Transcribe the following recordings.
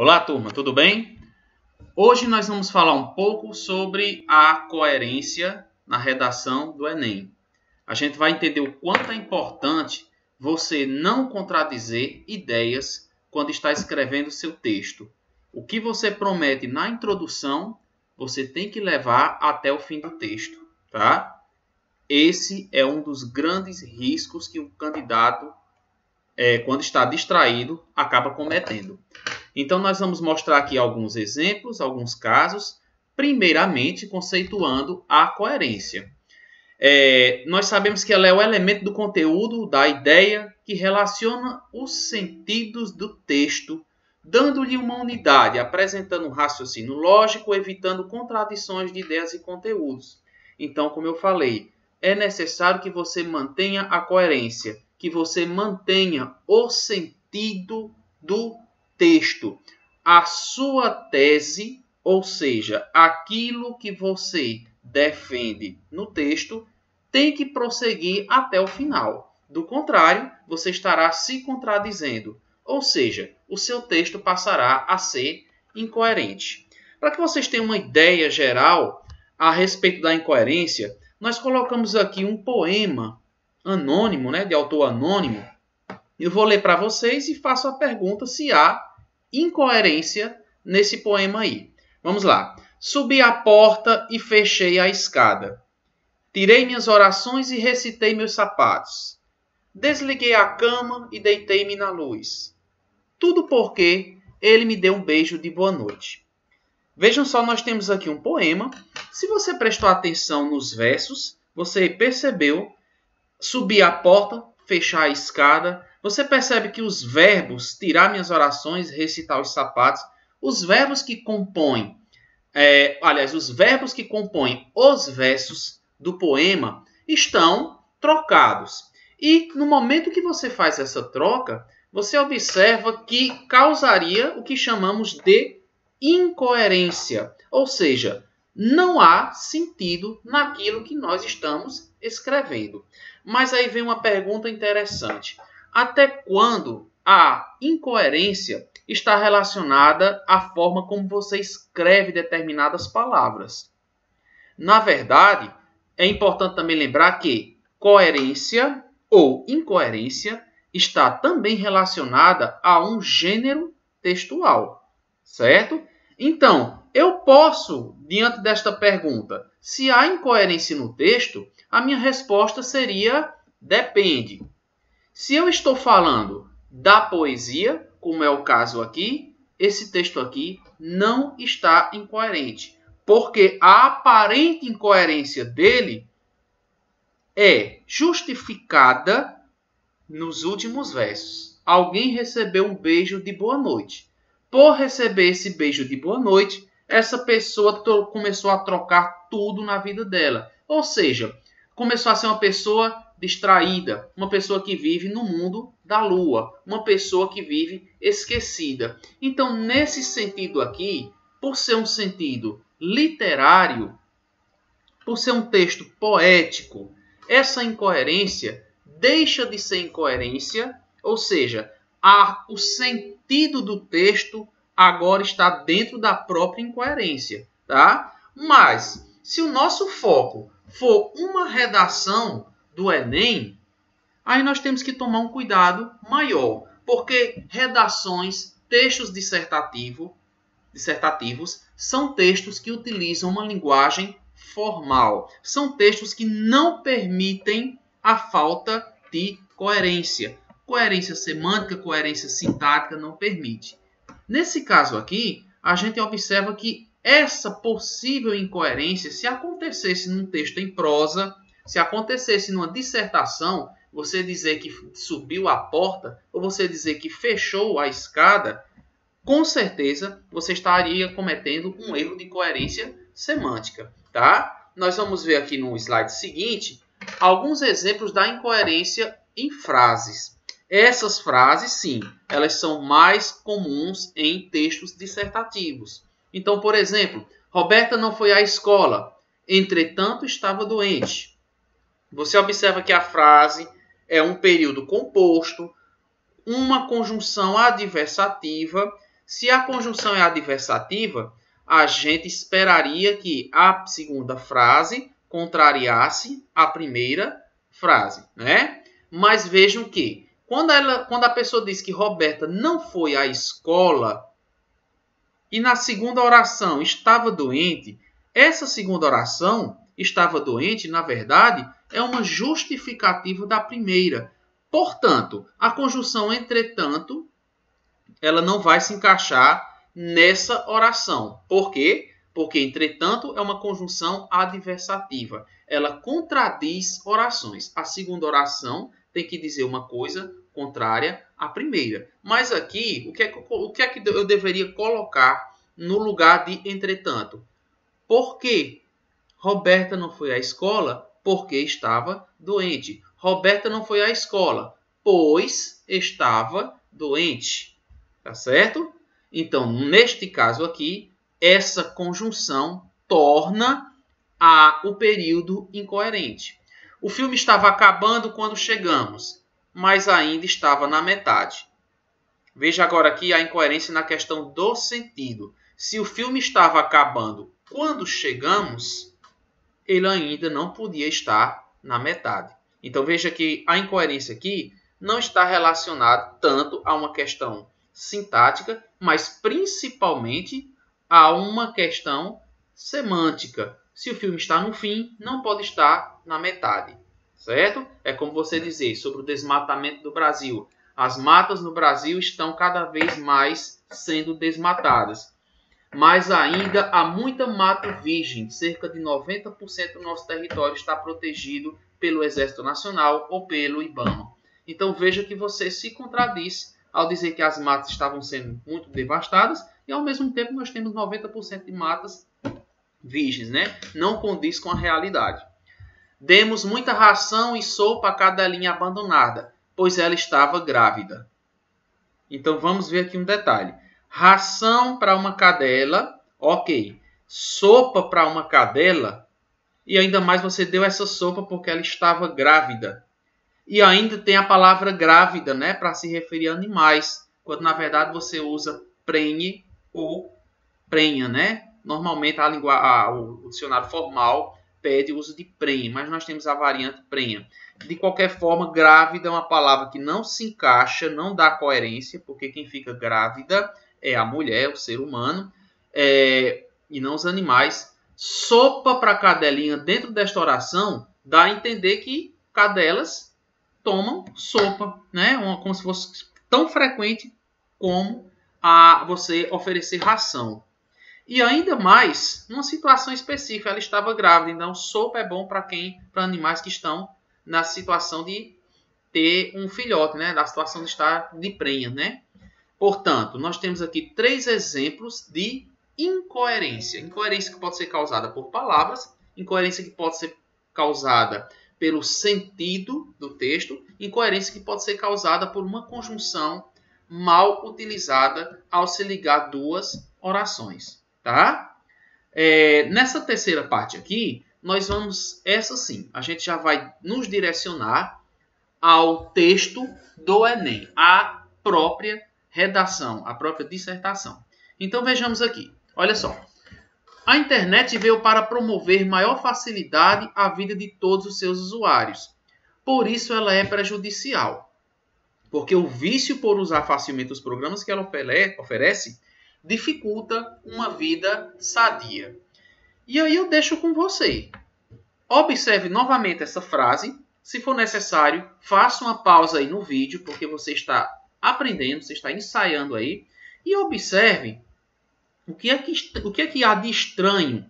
Olá, turma, tudo bem? Hoje nós vamos falar um pouco sobre a coerência na redação do Enem. A gente vai entender o quanto é importante você não contradizer ideias quando está escrevendo o seu texto. O que você promete na introdução, você tem que levar até o fim do texto, tá? Esse é um dos grandes riscos que o candidato, quando está distraído, acaba cometendo. Então, nós vamos mostrar aqui alguns exemplos, alguns casos, primeiramente conceituando a coerência. Nós sabemos que ela é o elemento do conteúdo, da ideia, que relaciona os sentidos do texto, dando-lhe uma unidade, apresentando um raciocínio lógico, evitando contradições de ideias e conteúdos. Então, como eu falei, é necessário que você mantenha a coerência, que você mantenha o sentido do texto, a sua tese, ou seja, aquilo que você defende no texto, tem que prosseguir até o final. Do contrário, você estará se contradizendo, ou seja, o seu texto passará a ser incoerente. Para que vocês tenham uma ideia geral a respeito da incoerência, nós colocamos aqui um poema anônimo, de autor anônimo. Eu vou ler para vocês e faço a pergunta se há incoerência nesse poema aí. Vamos lá. Subi a porta e fechei a escada. Tirei minhas orações e recitei meus sapatos. Desliguei a cama e deitei-me na luz. Tudo porque ele me deu um beijo de boa noite. Vejam só, nós temos aqui um poema. Se você prestou atenção nos versos, você percebeu subir a porta, fechar a escada. Você percebe que os verbos, tirar minhas orações, recitar os sapatos, os verbos que compõem, os verbos que compõem os versos do poema estão trocados. E no momento que você faz essa troca, você observa que causaria o que chamamos de incoerência. Ou seja, não há sentido naquilo que nós estamos escrevendo. Mas aí vem uma pergunta interessante. Até quando a incoerência está relacionada à forma como você escreve determinadas palavras? Na verdade, é importante também lembrar que coerência ou incoerência está também relacionada a um gênero textual, certo? Então, eu posso, diante desta pergunta, se há incoerência no texto, a minha resposta seria depende. Se eu estou falando da poesia, como é o caso aqui, esse texto aqui não está incoerente, porque a aparente incoerência dele é justificada nos últimos versos. Alguém recebeu um beijo de boa noite. Por receber esse beijo de boa noite, essa pessoa começou a trocar tudo na vida dela. Ou seja, começou a ser uma pessoa distraída, uma pessoa que vive no mundo da lua, uma pessoa que vive esquecida. Então, nesse sentido aqui, por ser um sentido literário, por ser um texto poético, essa incoerência deixa de ser incoerência, ou seja, o sentido do texto agora está dentro da própria incoerência, tá? Mas, se o nosso foco for uma redação do Enem, aí nós temos que tomar um cuidado maior, porque redações, textos dissertativos, são textos que utilizam uma linguagem formal. São textos que não permitem a falta de coerência. Coerência semântica, coerência sintática não permite. Nesse caso aqui, a gente observa que essa possível incoerência, se acontecesse num texto em prosa, se acontecesse numa dissertação, você dizer que subiu a porta ou você dizer que fechou a escada, com certeza você estaria cometendo um erro de coerência semântica, tá? Nós vamos ver aqui no slide seguinte alguns exemplos da incoerência em frases. Essas frases, sim, elas são mais comuns em textos dissertativos. Então, por exemplo, Roberta não foi à escola, entretanto estava doente. Você observa que a frase é um período composto, uma conjunção adversativa, Se a conjunção é adversativa, a gente esperaria que a segunda frase contrariasse a primeira frase, né? Mas vejam que quando a pessoa diz que Roberta não foi à escola e na segunda oração estava doente, essa segunda oração, estava doente, na verdade, é uma justificativa da primeira. Portanto, a conjunção entretanto, ela não vai se encaixar nessa oração. Por quê? Porque, entretanto, é uma conjunção adversativa. Ela contradiz orações. A segunda oração tem que dizer uma coisa contrária à primeira. Mas aqui, o que é que eu deveria colocar no lugar de entretanto? Por quê? Roberta não foi à escola porque estava doente. Roberta não foi à escola, pois estava doente. Tá certo? Então, neste caso aqui, essa conjunção torna o período incoerente. O filme estava acabando quando chegamos, mas ainda estava na metade. Veja agora aqui a incoerência na questão do sentido. Se o filme estava acabando quando chegamos, ele ainda não podia estar na metade. Então veja que a incoerência aqui não está relacionada tanto a uma questão sintática, mas principalmente a uma questão semântica. Se o filme está no fim, não pode estar na metade, certo? É como você dizer sobre o desmatamento do Brasil. As matas no Brasil estão cada vez mais sendo desmatadas. Mas ainda há muita mata virgem. Cerca de 90% do nosso território está protegido pelo Exército Nacional ou pelo IBAMA. Então veja que você se contradiz ao dizer que as matas estavam sendo muito devastadas e ao mesmo tempo nós temos 90% de matas virgens, né? Não condiz com a realidade. Demos muita ração e sopa a cadelinha abandonada, pois ela estava grávida. Então vamos ver aqui um detalhe. Ração para uma cadela, ok. Sopa para uma cadela, e ainda mais você deu essa sopa porque ela estava grávida. E ainda tem a palavra grávida, né, para se referir a animais, quando na verdade você usa prenhe ou prenha, né? Normalmente o dicionário formal pede o uso de prenhe, mas nós temos a variante prenha. De qualquer forma, grávida é uma palavra que não se encaixa, não dá coerência, porque quem fica grávida é a mulher, o ser humano, e não os animais. Sopa para cadelinha dentro desta oração dá a entender que cadelas tomam sopa, né? Como se fosse tão frequente como você oferecer ração. E ainda mais, numa situação específica, ela estava grávida. Então, sopa é bom para animais que estão na situação de ter um filhote, né? Na situação de estar de prenha, né? Portanto, nós temos aqui 3 exemplos de incoerência. Incoerência que pode ser causada por palavras, incoerência que pode ser causada pelo sentido do texto, incoerência que pode ser causada por uma conjunção mal utilizada ao se ligar 2 orações. Tá? Nessa terceira parte aqui, nós vamos, essa sim, a gente já vai nos direcionar ao texto do Enem, a própria redação, a própria dissertação. Então vejamos aqui, olha só. A internet veio para promover maior facilidade à vida de todos os seus usuários. Por isso ela é prejudicial. Porque o vício por usar facilmente os programas que ela oferece dificulta uma vida sadia. E aí eu deixo com você. Observe novamente essa frase. Se for necessário, faça uma pausa aí no vídeo, porque você está aprendendo, você está ensaiando aí. E observe o que é que há de estranho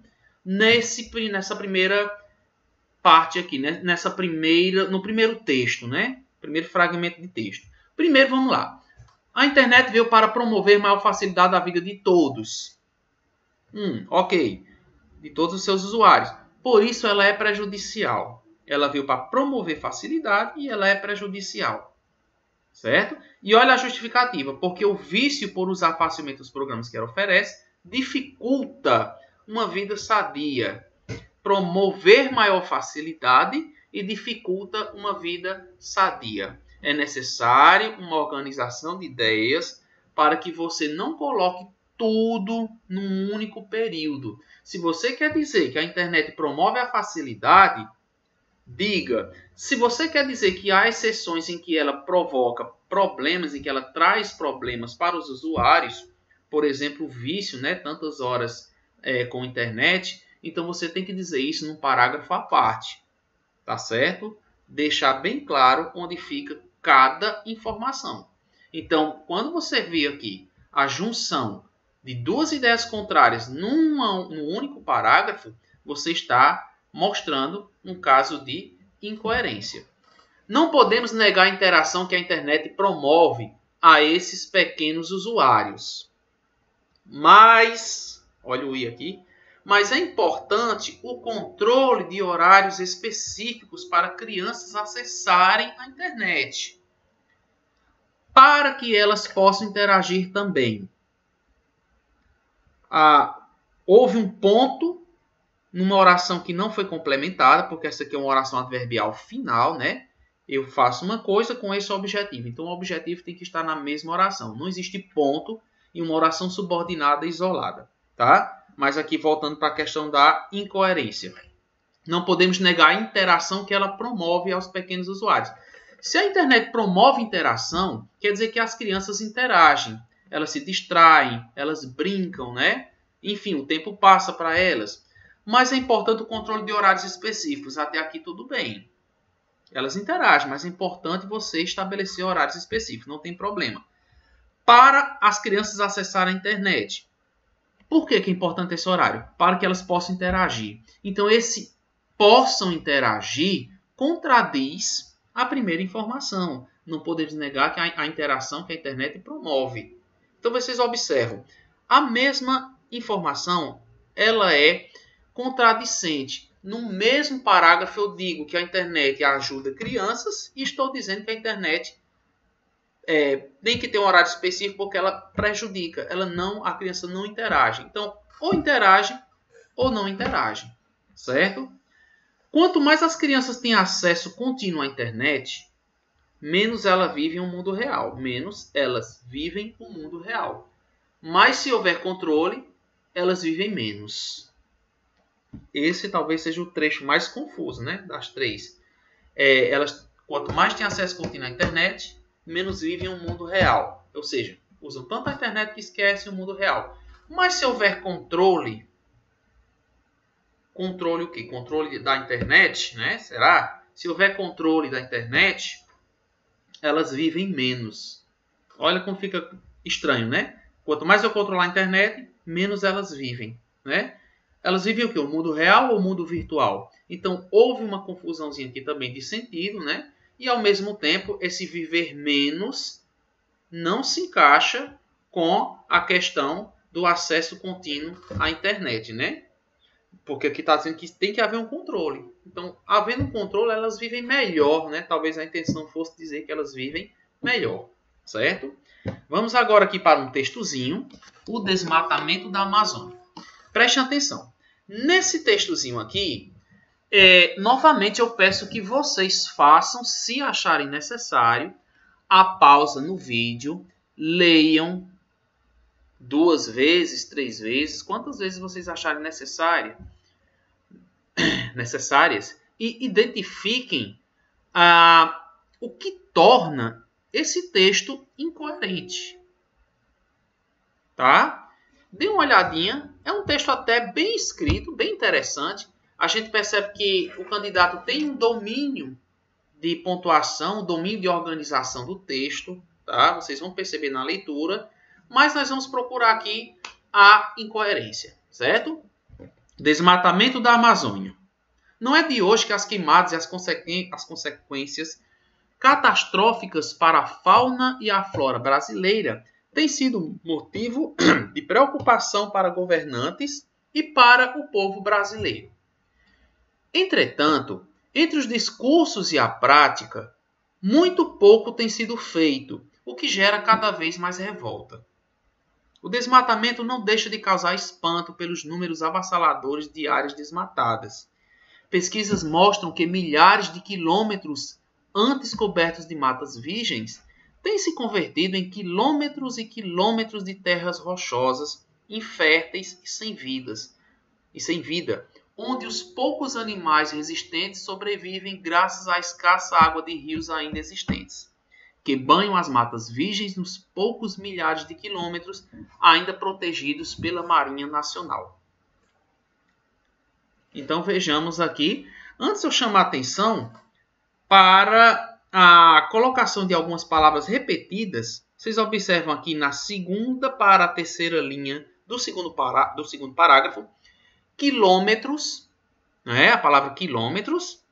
nessa primeira parte aqui, né? No primeiro texto, né? Primeiro fragmento de texto. Primeiro, vamos lá. A internet veio para promover maior facilidade da vida de todos. Ok. De todos os seus usuários. Por isso ela é prejudicial. Ela veio para promover facilidade e ela é prejudicial. Certo? E olha a justificativa. Porque o vício por usar facilmente os programas que ela oferece dificulta uma vida sadia. Promover maior facilidade e dificulta uma vida sadia. É necessário uma organização de ideias para que você não coloque tudo num único período. Se você quer dizer que a internet promove a facilidade, diga. Se você quer dizer que há exceções em que ela provoca problemas, em que ela traz problemas para os usuários, por exemplo, o vício, né, tantas horas com a internet, então você tem que dizer isso num parágrafo à parte, tá certo? Deixar bem claro onde fica cada informação. Então, quando você vê aqui a junção de duas ideias contrárias num único parágrafo, você está mostrando um caso de incoerência. Não podemos negar a interação que a internet promove a esses pequenos usuários. Mas, olha o i aqui, mas é importante o controle de horários específicos para crianças acessarem a internet, para que elas possam interagir também. Houve um ponto numa oração que não foi complementada, porque essa aqui é uma oração adverbial final, né? Eu faço uma coisa com esse objetivo. Então, o objetivo tem que estar na mesma oração. Não existe ponto em uma oração subordinada isolada, tá? Mas aqui, voltando para a questão da incoerência. Não podemos negar a interação que ela promove aos pequenos usuários. Se a internet promove interação, quer dizer que as crianças interagem. Elas se distraem, elas brincam, né? Enfim, o tempo passa para elas. Mas é importante o controle de horários específicos. Até aqui tudo bem. Elas interagem, mas é importante você estabelecer horários específicos. Não tem problema. Para as crianças acessarem a internet. Por que é importante esse horário? Para que elas possam interagir. Então, esse possam interagir contradiz a primeira informação. Não podemos negar que a interação que a internet promove. Então, vocês observam. A mesma informação, ela é contradicente. No mesmo parágrafo eu digo que a internet ajuda crianças e estou dizendo que a internet tem que ter um horário específico porque ela prejudica. A criança não interage. Então, ou interage ou não interage. Certo? Quanto mais as crianças têm acesso contínuo à internet, menos elas vivem o mundo real. Menos elas vivem o mundo real. Mas se houver controle, elas vivem menos. Esse talvez seja o trecho mais confuso, né, das três. Quanto mais têm acesso contínuo à internet, menos vivem o mundo real. Ou seja, usam tanto a internet que esquecem o mundo real. Mas se houver controle o quê? Controle da internet, né? Será? Se houver controle da internet, elas vivem menos. Olha como fica estranho, né? Quanto mais eu controlar a internet, menos elas vivem, né? Elas vivem o quê? O mundo real ou o mundo virtual? Então, houve uma confusãozinha aqui também de sentido, né? E, ao mesmo tempo, esse viver menos não se encaixa com a questão do acesso contínuo à internet, né? Porque aqui está dizendo que tem que haver um controle. Então, havendo um controle, elas vivem melhor, né? Talvez a intenção fosse dizer que elas vivem melhor, certo? Vamos agora aqui para um textozinho, o desmatamento da Amazônia. Preste atenção. Nesse textozinho aqui, novamente eu peço que vocês façam, se acharem necessário, a pausa no vídeo, leiam 2 vezes, 3 vezes, quantas vezes vocês acharem necessárias, e identifiquem o que torna esse texto incoerente. Tá? Dê uma olhadinha, é um texto até bem escrito, bem interessante. A gente percebe que o candidato tem um domínio de pontuação, um domínio de organização do texto, tá? Vocês vão perceber na leitura, mas nós vamos procurar aqui a incoerência, certo? Desmatamento da Amazônia. Não é de hoje que as queimadas e as consequências catastróficas para a fauna e a flora brasileira tem sido motivo de preocupação para governantes e para o povo brasileiro. Entretanto, entre os discursos e a prática, muito pouco tem sido feito, o que gera cada vez mais revolta. O desmatamento não deixa de causar espanto pelos números avassaladores de áreas desmatadas. Pesquisas mostram que milhares de quilômetros antes cobertos de matas virgens tem se convertido em quilômetros e quilômetros de terras rochosas, inférteis e sem vida, onde os poucos animais resistentes sobrevivem graças à escassa água de rios ainda existentes, que banham as matas virgens nos poucos milhares de quilômetros ainda protegidos pela Marinha Nacional. Então vejamos aqui, antes eu chamar a atenção para a colocação de algumas palavras repetidas, vocês observam aqui na segunda para a terceira linha do segundo parágrafo, quilômetros, né? A palavra quilômetros.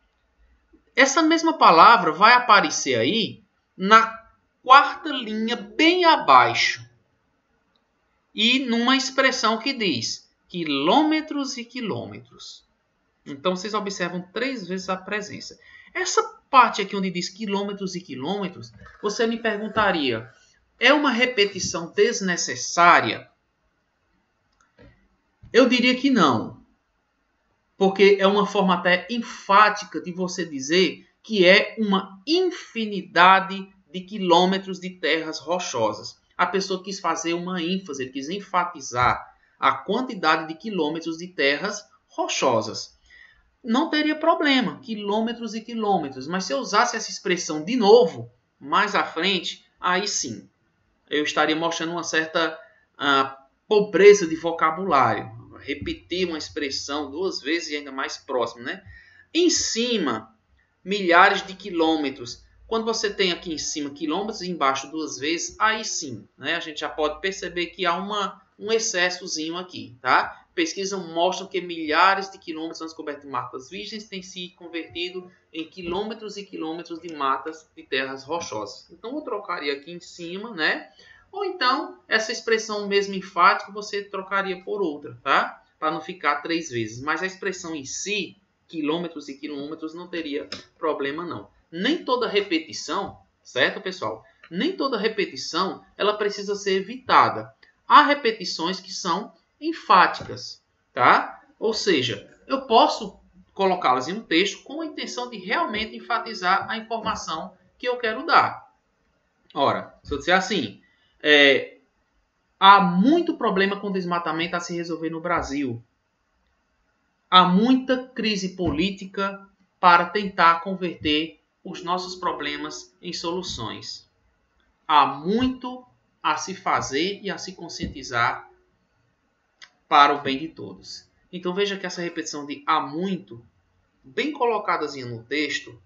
Essa mesma palavra vai aparecer aí na quarta linha bem abaixo e numa expressão que diz quilômetros e quilômetros. Então vocês observam 3 vezes a presença. Essa parte aqui onde diz quilômetros e quilômetros, você me perguntaria, é uma repetição desnecessária? Eu diria que não, porque é uma forma até enfática de você dizer que é uma infinidade de quilômetros de terras rochosas. A pessoa quis fazer uma ênfase, ele quis enfatizar a quantidade de quilômetros de terras rochosas. Não teria problema, quilômetros e quilômetros, mas se eu usasse essa expressão de novo, mais à frente, aí sim, eu estaria mostrando uma certa pobreza de vocabulário. Repetir uma expressão 2 vezes e ainda mais próximo, né? Em cima, milhares de quilômetros. Quando você tem aqui em cima quilômetros e embaixo 2 vezes, aí sim, né? A gente já pode perceber que há um excessozinho aqui, tá? Pesquisas mostram que milhares de quilômetros são descobertos de matas virgens têm se convertido em quilômetros e quilômetros de matas de terras rochosas. Então, eu trocaria aqui em cima, né? Ou então, essa expressão mesmo enfática, você trocaria por outra, tá? Para não ficar 3 vezes. Mas a expressão em si, quilômetros e quilômetros, não teria problema não. Nem toda repetição, certo, pessoal? Nem toda repetição, ela precisa ser evitada. Há repetições que são enfáticas, tá? Ou seja, eu posso colocá-las em um texto com a intenção de realmente enfatizar a informação que eu quero dar. Ora, se eu disser assim, há muito problema com desmatamento a se resolver no Brasil. Há muita crise política para tentar converter os nossos problemas em soluções. Há muito a se fazer e a se conscientizar para o bem de todos. Então veja que essa repetição de há muito, bem colocadazinha no texto,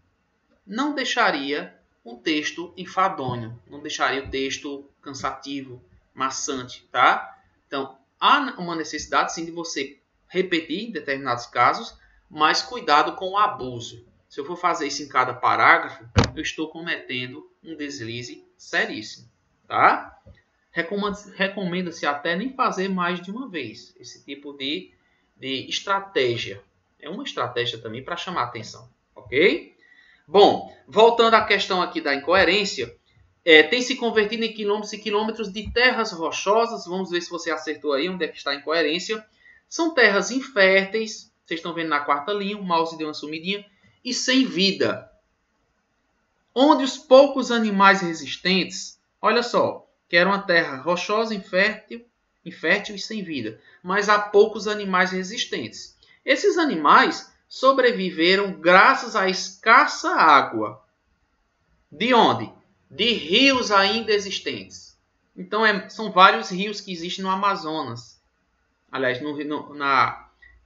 não deixaria um texto enfadonho, não deixaria o texto cansativo, maçante, tá? Então, há uma necessidade sim de você repetir em determinados casos, mas cuidado com o abuso. Se eu for fazer isso em cada parágrafo, eu estou cometendo um deslize seríssimo, tá? Recomenda-se até nem fazer mais de uma vez esse tipo de estratégia. É uma estratégia também para chamar a atenção, ok? Bom, voltando à questão aqui da incoerência, tem se convertido em quilômetros e quilômetros de terras rochosas. Vamos ver se você acertou aí onde é que está a incoerência. São terras inférteis, vocês estão vendo na quarta linha, o mouse deu uma sumidinha, e sem vida. Onde os poucos animais resistentes, olha só, que era uma terra rochosa, infértil e sem vida, mas há poucos animais resistentes. Esses animais sobreviveram graças à escassa água. De onde? De rios ainda existentes. Então, são vários rios que existem no Amazonas. Aliás,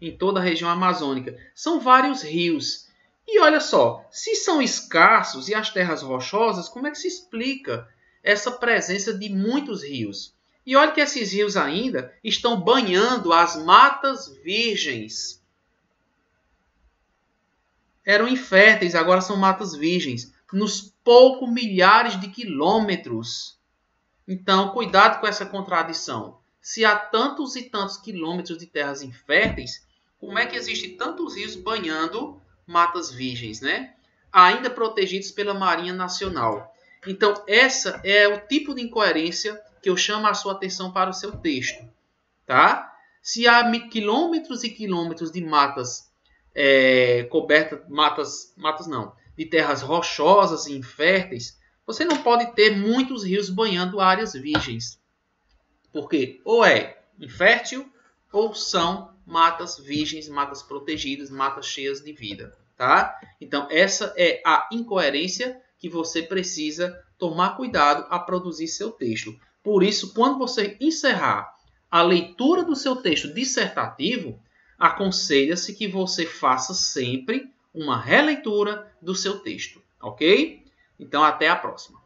em toda a região amazônica. São vários rios. E olha só, se são escassos e as terras rochosas, como é que se explica essa presença de muitos rios? E olha que esses rios ainda estão banhando as matas virgens. Eram inférteis, agora são matas virgens, nos poucos milhares de quilômetros. Então, cuidado com essa contradição. Se há tantos e tantos quilômetros de terras inférteis, como é que existem tantos rios banhando matas virgens, né? Ainda protegidos pela Marinha Nacional. Então, essa é o tipo de incoerência que eu chamo a sua atenção para o seu texto, tá? Se há quilômetros e quilômetros de matas cobertas, de terras rochosas e inférteis, Você não pode ter muitos rios banhando áreas virgens, porque ou é infértil ou são matas virgens, matas protegidas, matas cheias de vida, tá? Então essa é a incoerência que você precisa tomar cuidado a produzir seu texto. Por isso, quando você encerrar a leitura do seu texto dissertativo, aconselha-se que você faça sempre uma releitura do seu texto, ok? Então até a próxima.